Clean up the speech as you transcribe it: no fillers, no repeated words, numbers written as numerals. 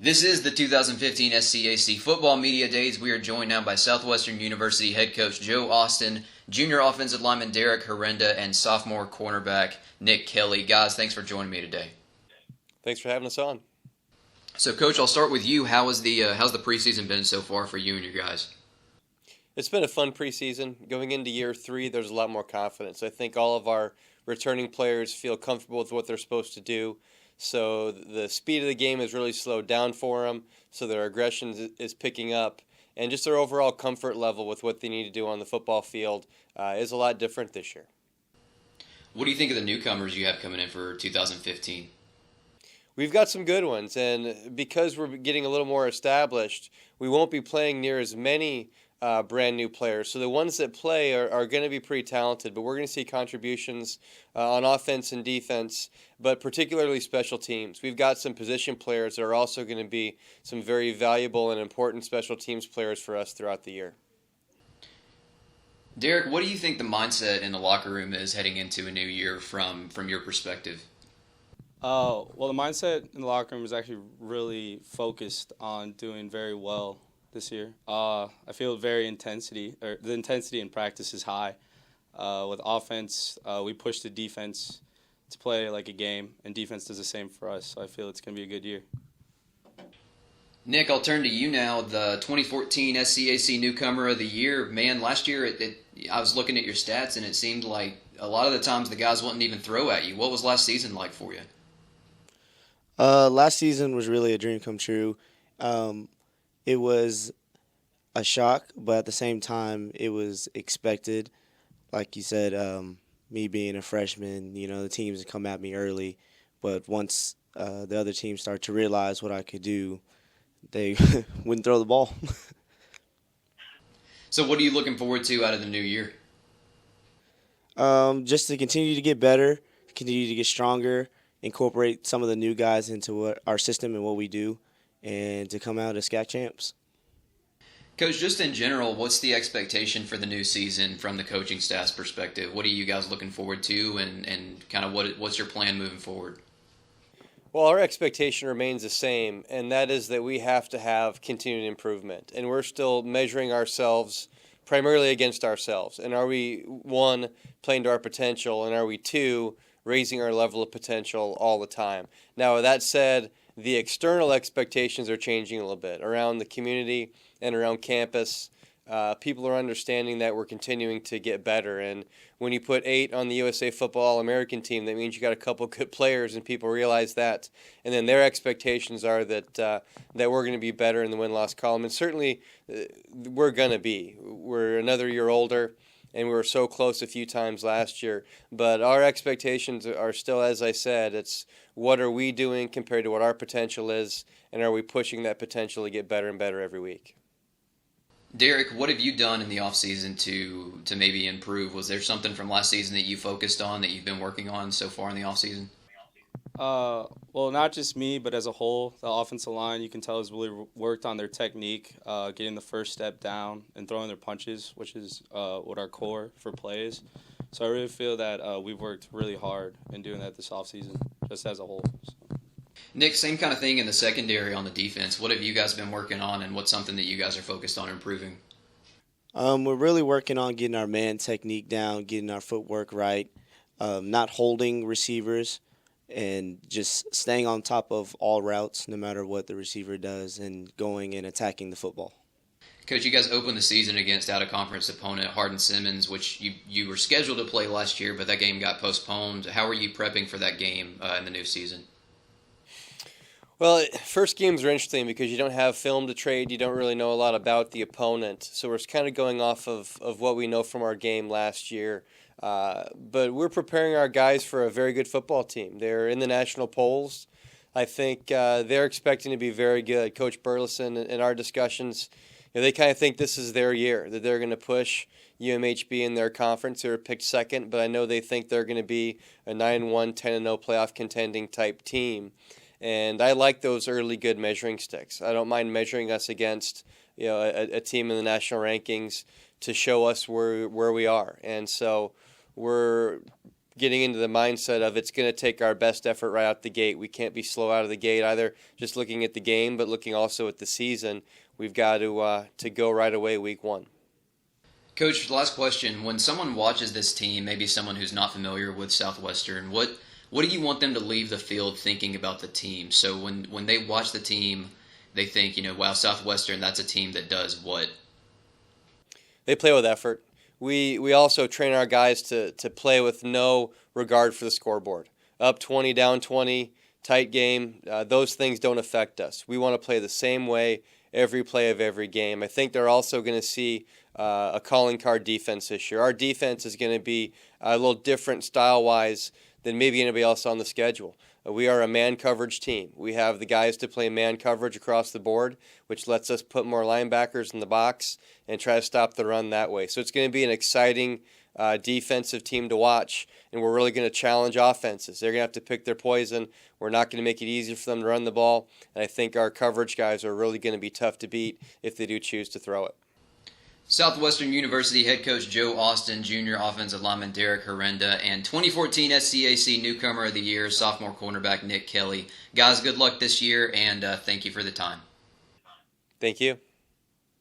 This is the 2015 SCAC Football Media Days. We are joined now by Southwestern University head coach Joe Austin, junior offensive lineman Dereck Harenda, and sophomore cornerback Nik Kelly. Guys, thanks for joining me today. Thanks for having us on. So, Coach, I'll start with you. How's the preseason been so far for you and your guys? It's been a fun preseason. Going into year 3, there's a lot more confidence. I think all of our returning players feel comfortable with what they're supposed to do. So the speed of the game has really slowed down for them, so their aggression is picking up, and just their overall comfort level with what they need to do on the football field is a lot different this year. What do you think of the newcomers you have coming in for 2015? We've got some good ones, and because we're getting a little more established, we won't be playing near as many brand new players. So the ones that play are going to be pretty talented, but we're going to see contributions on offense and defense, but particularly special teams. We've got some position players that are also going to be some very valuable and important special teams players for us throughout the year. Dereck, what do you think the mindset in the locker room is heading into a new year from your perspective? Well, the mindset in the locker room is actually really focused on doing very well this year. I feel the intensity in practice is high. With offense, we push the defense to play like a game, and defense does the same for us. So I feel it's going to be a good year. Nik, I'll turn to you now. The 2014 SCAC Newcomer of the Year. Man, last year I was looking at your stats, and it seemed like a lot of the times the guys wouldn't even throw at you. What was last season like for you? Last season was really a dream come true. It was a shock, but at the same time, it was expected. Like you said, me being a freshman, the teams would come at me early. But once the other teams start to realize what I could do, they wouldn't throw the ball. So what are you looking forward to out of the new year? Just to continue to get better, continue to get stronger, incorporate some of the new guys into our system and what we do, and to come out as SCAC champs. Coach, just in general, what's the expectation for the new season from the coaching staff's perspective? What are you guys looking forward to, and kind of what's your plan moving forward? Well, our expectation remains the same, and that is that we have to have continued improvement. And we're still measuring ourselves primarily against ourselves. And are we, 1, playing to our potential, and are we, 2, raising our level of potential all the time? Now, with that said, the external expectations are changing a little bit around the community and around campus. People are understanding that we're continuing to get better. And when you put 8 on the USA Football All-American team, that means you got a couple good players, and people realize that. And then their expectations are that we're going to be better in the win-loss column. And certainly we're going to be. We're another year older, and we were so close a few times last year. But our expectations are still, as I said, it's what are we doing compared to what our potential is, and are we pushing that potential to get better and better every week? Dereck, what have you done in the offseason to maybe improve? Was there something from last season that you focused on that you've been working on so far in the offseason? Well, not just me, but as a whole, the offensive line, you can tell, has really worked on their technique, getting the first step down and throwing their punches, which is what our core for play is. So I really feel that we've worked really hard in doing that this offseason, just as a whole. So. Nik, same kind of thing in the secondary on the defense. What have you guys been working on, and what's something that you guys are focused on improving? We're really working on getting our man technique down, getting our footwork right, not holding receivers, and just staying on top of all routes no matter what the receiver does, and going and attacking the football. Coach, you guys opened the season against out-of-conference opponent Hardin-Simmons, which you were scheduled to play last year, but that game got postponed. How are you prepping for that game in the new season? Well, first games are interesting because you don't have film to trade. You don't really know a lot about the opponent. So we're kind of going off of what we know from our game last year. But we're preparing our guys for a very good football team. They're in the national polls. I think they're expecting to be very good. Coach Burleson, in our discussions, they kind of think this is their year, that they're going to push UMHB in their conference. They were picked second, but I know they think they're going to be a 9-1, 10-0 playoff contending type team. And I like those early good measuring sticks. I don't mind measuring us against a team in the national rankings to show us where we are. And so we're getting into the mindset of it's going to take our best effort right out the gate. We can't be slow out of the gate, either just looking at the game, but looking also at the season. We've got to go right away week 1. Coach, last question. When someone watches this team, maybe someone who's not familiar with Southwestern, what do you want them to leave the field thinking about the team? So when they watch the team, they think, wow, Southwestern, that's a team that does what? They play with effort. We also train our guys to play with no regard for the scoreboard. Up 20, down 20, tight game, those things don't affect us. We want to play the same way every play of every game. I think they're also going to see a calling card defense this year. Our defense is going to be a little different style-wise than maybe anybody else on the schedule. We are a man coverage team. We have the guys to play man coverage across the board, which lets us put more linebackers in the box and try to stop the run that way. So it's going to be an exciting defensive team to watch, and we're really going to challenge offenses. They're going to have to pick their poison. We're not going to make it easy for them to run the ball, and I think our coverage guys are really going to be tough to beat if they do choose to throw it. Southwestern University head coach Joe Austin, junior offensive lineman Dereck Harenda, and 2014 SCAC newcomer of the year, sophomore cornerback Nik Kelly. Guys, good luck this year, and thank you for the time. Thank you.